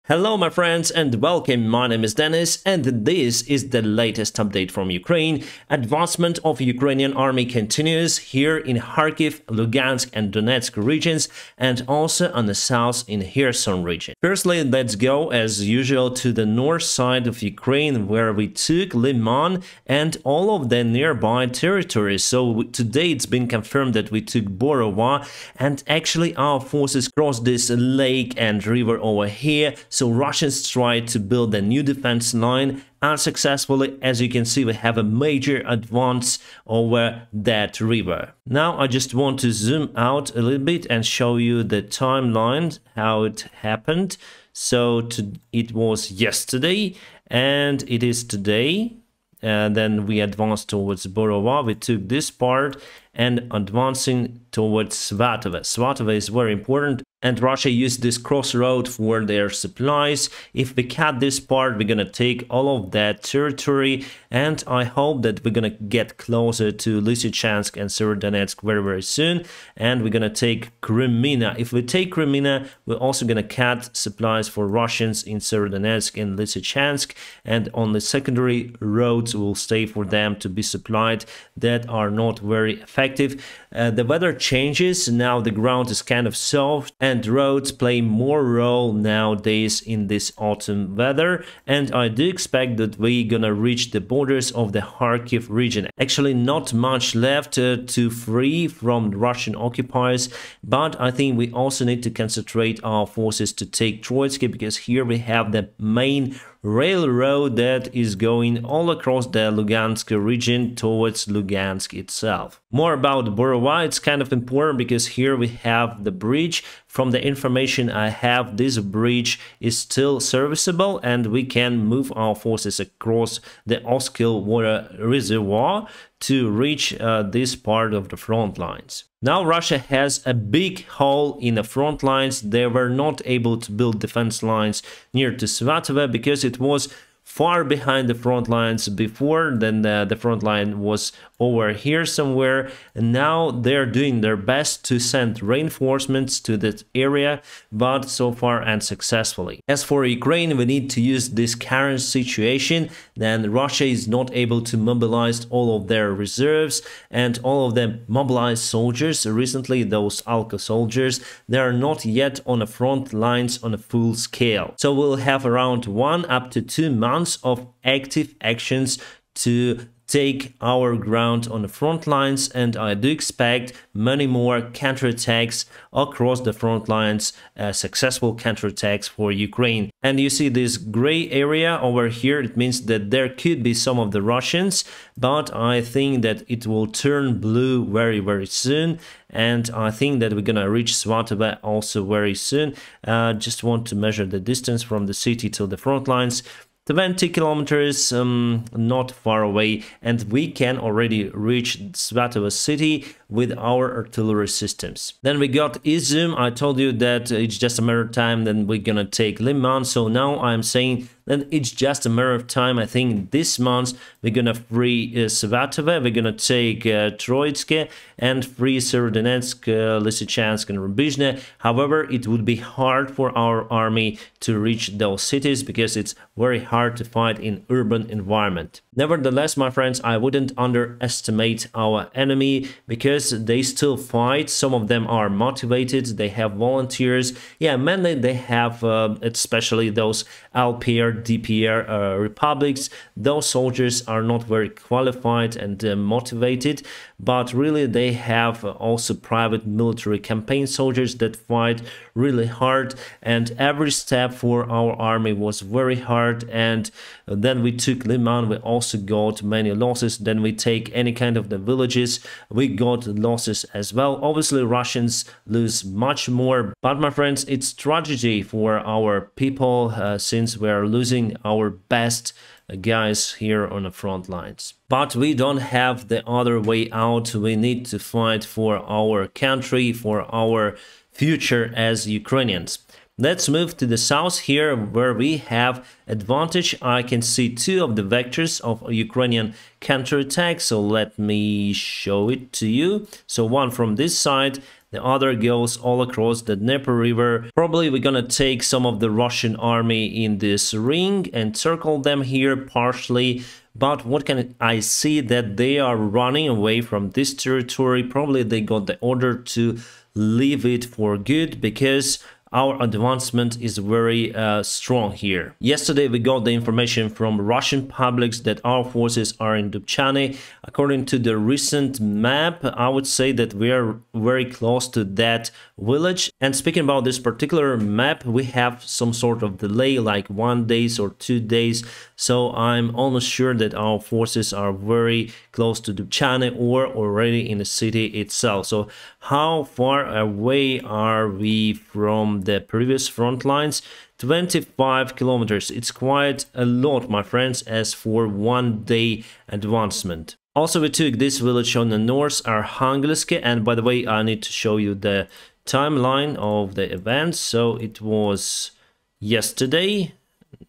Hello my friends and welcome, my name is Dennis and this is the latest update from Ukraine. Advancement of Ukrainian army continues here in Kharkiv, Lugansk and Donetsk regions and also on the south in Kherson region. Firstly, let's go as usual to the north side of Ukraine where we took Liman and all of the nearby territories. So today it's been confirmed that we took Borova and actually our forces crossed this lake and river over here. So Russians tried to build a new defense line unsuccessfully. As you can see, we have a major advance over that river. Now I just want to zoom out a little bit and show you the timeline, how it happened. So it was yesterday and it is today. And then we advanced towards Borova. We took this part and advancing towards Svatove. Svatove is very important and Russia used this crossroad for their supplies. If we cut this part, we're gonna take all of that territory and I hope that we're gonna get closer to Lysychansk and Severodonetsk very soon, and we're gonna take Kreminna. If we take Kreminna, we're also gonna cut supplies for Russians in Severodonetsk and Lysychansk, and on the secondary roads will stay for them to be supplied that are not very effective. The weather changes, now the ground is kind of soft and roads play more role nowadays in this autumn weather, and I do expect that we're gonna reach the borders of the Kharkiv region. Actually not much left to free from Russian occupiers, but I think we also need to concentrate our forces to take Troitsky, because here we have the main railroad that is going all across the Lugansk region towards Lugansk itself. More about Borova, it's kind of important because here we have the bridge. From the information I have, this bridge is still serviceable and we can move our forces across the Oskil water reservoir to reach this part of the front lines. Now Russia has a big hole in the front lines. They were not able to build defense lines near to Svatove because it was far behind the front lines before. Then the front line was over here somewhere, and now they're doing their best to send reinforcements to that area, but so far unsuccessfully. As for Ukraine, we need to use this current situation. Then Russia is not able to mobilize all of their reserves and all of them mobilized soldiers. Recently, those Alka soldiers, they are not yet on the front lines on a full scale. So we'll have around 1 up to 2 months of active actions to take our ground on the front lines, and I do expect many more counterattacks across the front lines, successful counterattacks for Ukraine. And you see this gray area over here, it means that there could be some of the Russians, but I think that it will turn blue very soon, and I think that we're gonna reach Svatove also very soon. Just want to measure the distance from the city to the front lines. 20 kilometers, not far away, and we can already reach Svatove city with our artillery systems. Then we got Izum. I told you that it's just a matter of time, then we're gonna take Liman. So now I'm saying that it's just a matter of time. I think this month we're gonna free Svatove, we're gonna take Troitsky and free Severodonetsk, Lysychansk and Rubizhne. However, it would be hard for our army to reach those cities because it's very hard to fight in urban environment. Nevertheless, my friends, I wouldn't underestimate our enemy because they still fight. Some of them are motivated, they have volunteers. Yeah, mainly they have, especially those LPR, DPR republics. Those soldiers are not very qualified and motivated, but really they have also private military campaign soldiers that fight really hard, and every step for our army was very hard. And then we took Liman, we also got many losses. Then we take any kind of the villages, we got losses as well. Obviously Russians lose much more, but my friends, it's tragedy for our people since we are losing our best guys here on the front lines. But we don't have the other way out. We need to fight for our country, for our future as Ukrainians. Let's move to the south here where we have advantage. I can see 2 of the vectors of a Ukrainian counterattack, so let me show it to you. So one from this side, The other goes all across the Dnieper River. Probably we're gonna take some of the Russian army in this ring and circle them here partially. But what can I see that they are running away from this territory? Probably they got the order to leave it for good because our advancement is very strong here. Yesterday we got the information from Russian publics that our forces are in Dubchane. According to the recent map, I would say that we are very close to that village. And speaking about this particular map, we have some sort of delay, like 1 day or 2 days. So I'm almost sure that our forces are very close to Dubchane or already in the city itself. So how far away are we from the previous front lines? 25 kilometers. It's quite a lot, my friends, as for 1 day advancement. Also, we took this village on the north, Arkhangelsk, and by the way, I need to show you the timeline of the events. So it was yesterday.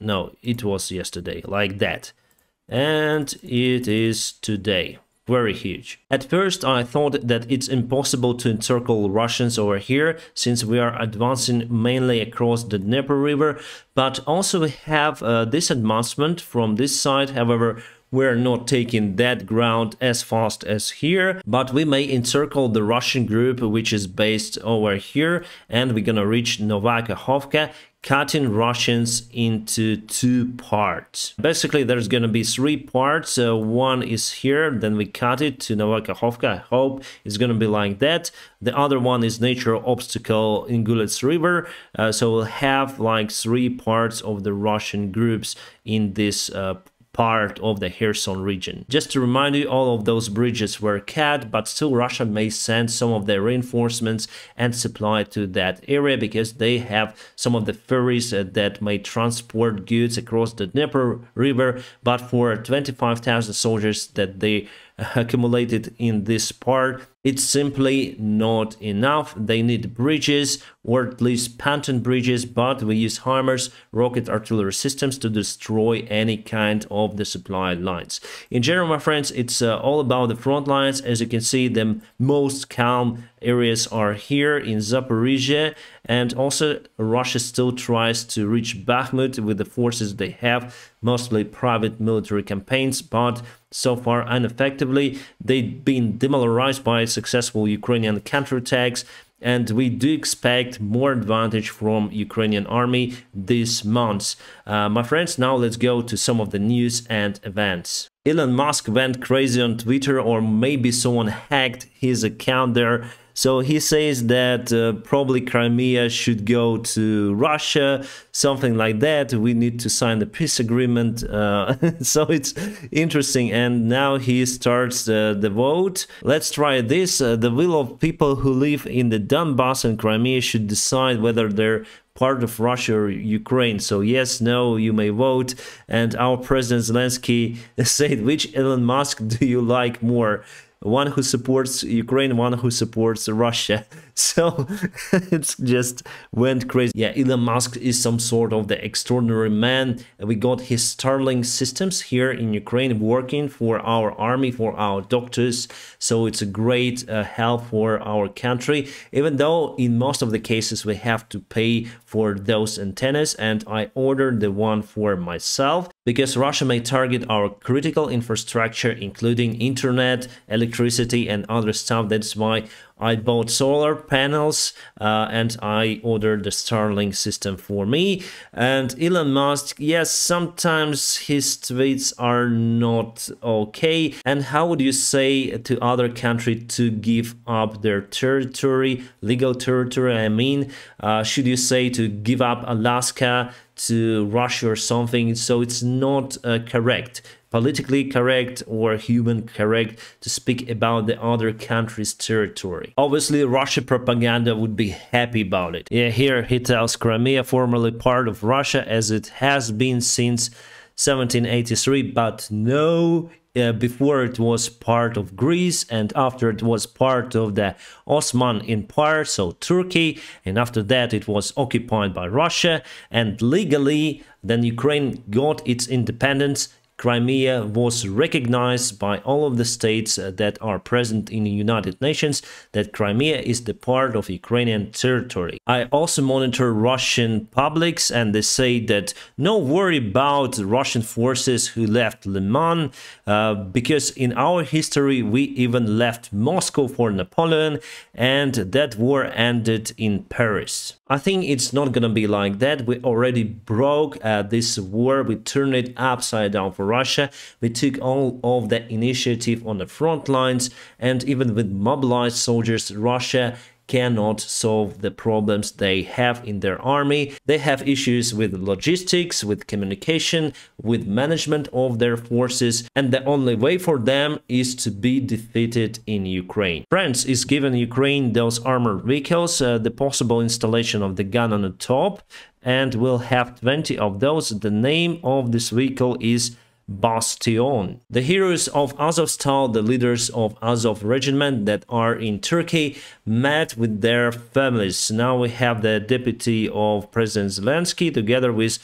No, it was yesterday, like that. And it is today. Very huge. At first I thought that it's impossible to encircle Russians over here since we are advancing mainly across the Dnieper River, but also we have this advancement from this side. However, we're not taking that ground as fast as here, but we may encircle the Russian group which is based over here, and we're gonna reach Nova Kakhovka, cutting Russians into 2 parts. Basically, there's gonna be 3 parts. One is here, then we cut it to Nova Kakhovka. I hope it's gonna be like that. The other one is natural obstacle in Gulets River. So we'll have like 3 parts of the Russian groups in this part of the Kherson region. Just to remind you, all of those bridges were cut, but still Russia may send some of their reinforcements and supply to that area because they have some of the ferries that may transport goods across the Dnieper River, but for 25,000 soldiers that they accumulated in this part, it's simply not enough. They need bridges, or at least pontoon bridges, but we use HIMARS rocket artillery systems to destroy any kind of the supply lines. In general, my friends, it's all about the front lines. As you can see, the most calm areas are here in Zaporizhia, and also Russia still tries to reach Bakhmut with the forces they have, mostly private military campaigns, but so far ineffectively. They've been demoralized by successful Ukrainian counterattacks, and we do expect more advantage from Ukrainian army this month. My friends, now let's go to some of the news and events. Elon Musk went crazy on Twitter, or maybe someone hacked his account there. So he says that probably Crimea should go to Russia, something like that. We need to sign the peace agreement. So it's interesting. And now he starts the vote. Let's try this. The will of people who live in the Donbass and Crimea should decide whether they're part of Russia or Ukraine. So yes, no, you may vote. And our President Zelensky said, which Elon Musk do you like more? One who supports Ukraine, one who supports Russia. So it's just went crazy. Yeah, Elon Musk is some sort of the extraordinary man. We got his Starlink systems here in Ukraine working for our army, for our doctors. So it's a great help for our country, even though in most of the cases we have to pay for those antennas, and I ordered the one for myself because Russia may target our critical infrastructure, including internet, electricity, and other stuff. That's why I bought solar panels and I ordered the Starlink system for me. And Elon Musk, yes, sometimes his tweets are not okay. And how would you say to other country to give up their territory, legal territory? I mean, should you say to give up Alaska to Russia or something? So it's not correct, politically correct or human correct to speak about the other country's territory. Obviously, Russia propaganda would be happy about it. Yeah, here he tells Crimea, formerly part of Russia as it has been since 1783, but no, before it was part of Greece, and after it was part of the Ottoman Empire, so Turkey, and after that it was occupied by Russia, and legally then Ukraine got its independence Crimea was recognized by all of the states that are present in the United Nations, that Crimea is the part of Ukrainian territory. I also monitor Russian publics, and they say that no worry about Russian forces who left Liman, because in our history we even left Moscow for Napoleon, and that war ended in Paris. I think it's not gonna be like that. We already broke this war. We turned it upside down for Russia. We took all of the initiative on the front lines, and even with mobilized soldiers, Russia cannot solve the problems they have in their army. They have issues with logistics, with communication, with management of their forces, and the only way for them is to be defeated in Ukraine. France is giving Ukraine those armored vehicles, the possible installation of the gun on the top, and we'll have 20 of those. The name of this vehicle is Bastion. The heroes of Azovstal, the leaders of Azov regiment that are in Turkey, met with their families. Now we have the deputy of President Zelensky together with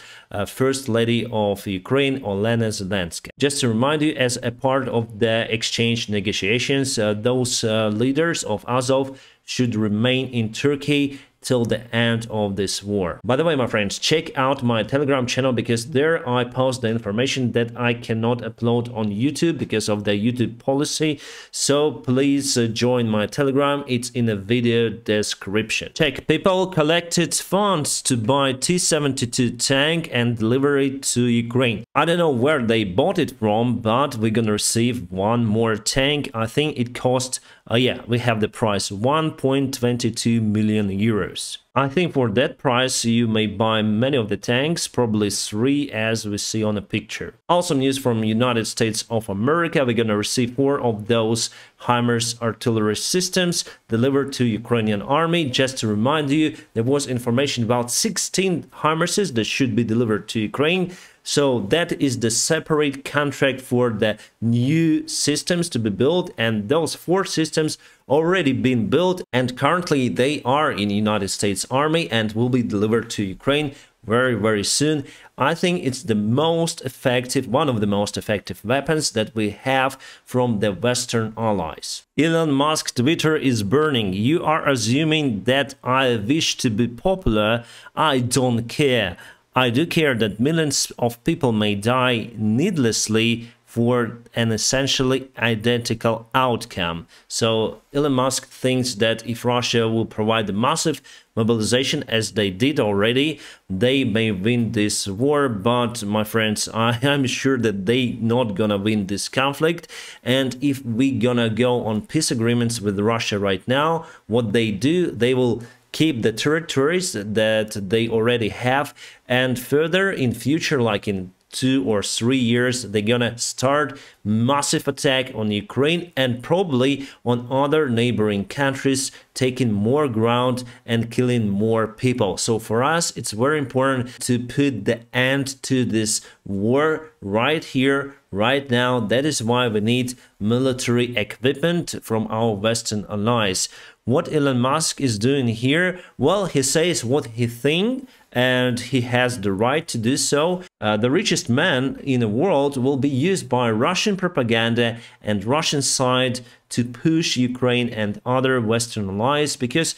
First Lady of Ukraine, Olena Zelenska. Just to remind you, as a part of the exchange negotiations, those leaders of Azov should remain in Turkey till the end of this war. By the way, my friends, check out my Telegram channel, because there I post the information that I cannot upload on YouTube because of the YouTube policy. So please join my Telegram. It's in the video description. Czech people collected funds to buy T-72 tank and deliver it to Ukraine. I don't know where they bought it from, but we're gonna receive one more tank. I think it cost yeah, we have the price, 1.22 million euros. I think for that price you may buy many of the tanks, probably 3 as we see on the picture. Also news from United States of America, we're gonna receive 4 of those HIMARS artillery systems delivered to Ukrainian army. Just to remind you, there was information about 16 HIMARSes that should be delivered to Ukraine. So that is the separate contract for the new systems to be built, and those 4 systems already been built, and currently they are in the United States Army and will be delivered to Ukraine very soon. I think it's the most effective, one of the most effective weapons that we have from the Western allies. Elon Musk Twitter is burning. You are assuming that I wish to be popular. I don't care. I do care that millions of people may die needlessly for an essentially identical outcome. So Elon Musk thinks that if Russia will provide a massive mobilization as they did already, they may win this war. But my friends, I am sure that they not gonna win this conflict. And if we gonna go on peace agreements with Russia right now, what they do, they will keep the territories that they already have, and further in future, like in 2 or 3 years, they're gonna start massive attack on Ukraine and probably on other neighboring countries, taking more ground and killing more people. So for us, it's very important to put the end to this war right here, right now. That is why we need military equipment from our Western allies. What Elon Musk is doing here, well, he says what he thinks, and he has the right to do so. The richest man in the world will be used by Russian propaganda and Russian side to push Ukraine and other Western allies, because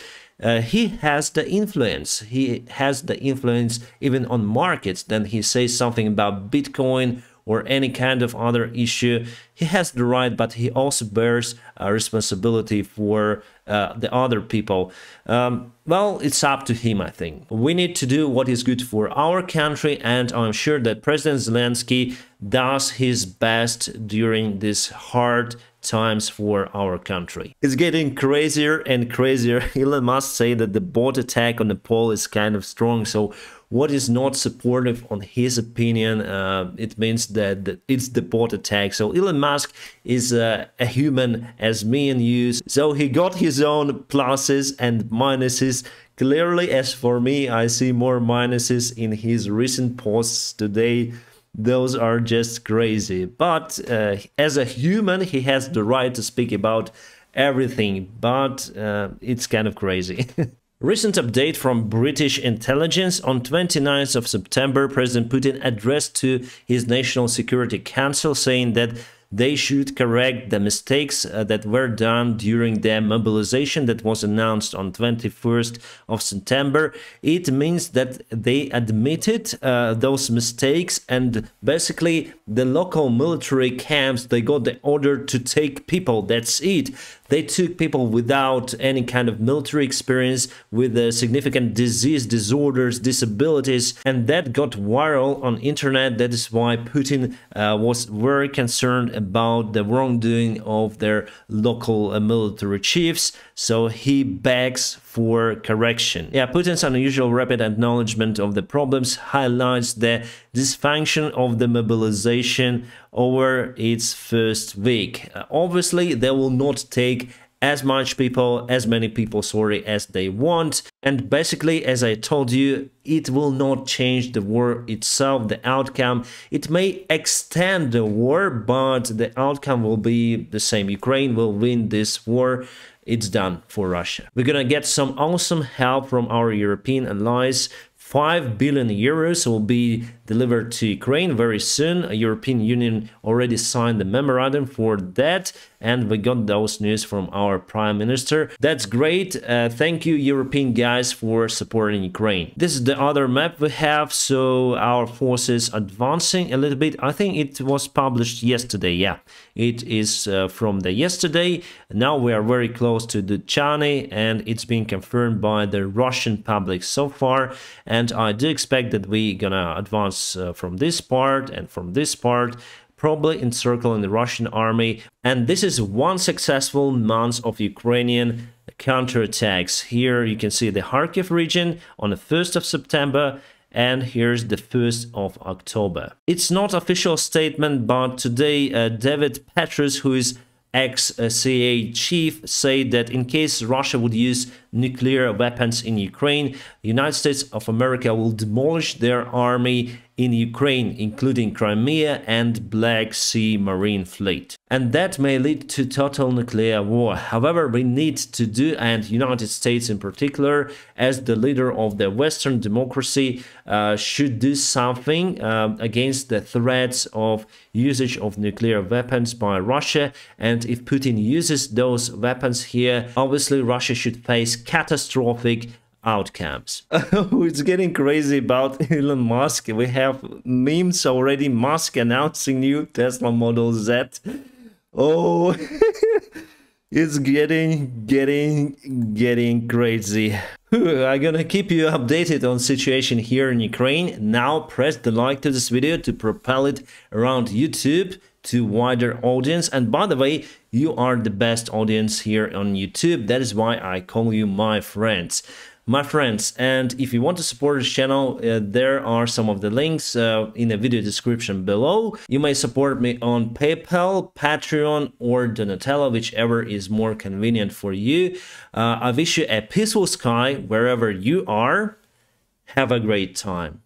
he has the influence. He has the influence even on markets. Then he says something about Bitcoin or any kind of other issue. He has the right, but he also bears a responsibility for the other people. Well, it's up to him, I think. We need to do what is good for our country, and I'm sure that President Zelensky does his best during these hard times for our country. It's getting crazier and crazier. Elon Musk say that the bot attack on the Pole is kind of strong, so what is not supportive on his opinion, it means that it's the bot attack. So Elon Musk is a human as me and you, so he got his own pluses and minuses. Clearly, as for me, I see more minuses in his recent posts today. Those are just crazy. But as a human, he has the right to speak about everything, but it's kind of crazy. Recent update from British intelligence. On 29th of September, President Putin addressed to his National Security Council saying that they should correct the mistakes that were done during the mobilization that was announced on 21st of September. It means that they admitted those mistakes, and basically the local military camps, they got the order to take people. That's it. They took people without any kind of military experience, with significant disease, disorders, disabilities, and that got viral on internet. That is why Putin was very concerned about the wrongdoing of their local military chiefs. So he begs for correction. Yeah, Putin's unusual rapid acknowledgement of the problems highlights the dysfunction of the mobilization over its first week. Obviously, they will not take as many people, as they want. And basically, as I told you, it will not change the war itself, the outcome. It may extend the war, but the outcome will be the same. Ukraine will win this war. It's done for Russia. We're gonna get some awesome help from our European allies. 5 billion euros will be delivered to Ukraine very soon. The European Union already signed the memorandum for that, and we got those news from our Prime Minister. That's great. Thank you, European guys, for supporting Ukraine. This is the other map we have, so our forces advancing a little bit. I think it was published yesterday. Yeah, it is from the yesterday. Now we are very close to Duchany, and it's been confirmed by the Russian public so far. And I do expect that we're gonna advance from this part and from this part, probably encircling the Russian army. And this is one successful month of Ukrainian counterattacks. Here you can see the Kharkiv region on the 1st of September, and here's the 1st of October. It's not official statement, but today David Petrus, who is ex-CIA chief, said that in case Russia would use nuclear weapons in Ukraine, the United States of America will demolish their army in Ukraine, including Crimea and Black Sea Marine Fleet. And that may lead to total nuclear war. However, we need to do, and United States in particular, as the leader of the Western democracy, should do something against the threats of usage of nuclear weapons by Russia. And if Putin uses those weapons here, obviously Russia should face catastrophic outcomes. It's getting crazy about Elon Musk. We have memes already. Musk announcing new Tesla Model Z. Oh, it's getting crazy. I'm gonna keep you updated on situation here in Ukraine. Now press the like to this video to propel it around YouTube to wider audience. And by the way, you are the best audience here on YouTube. That is why I call you my friends. And if you want to support this channel, there are some of the links in the video description below. You may support me on PayPal, Patreon, or Donatello, whichever is more convenient for you. I wish you a peaceful sky wherever you are. Have a great time.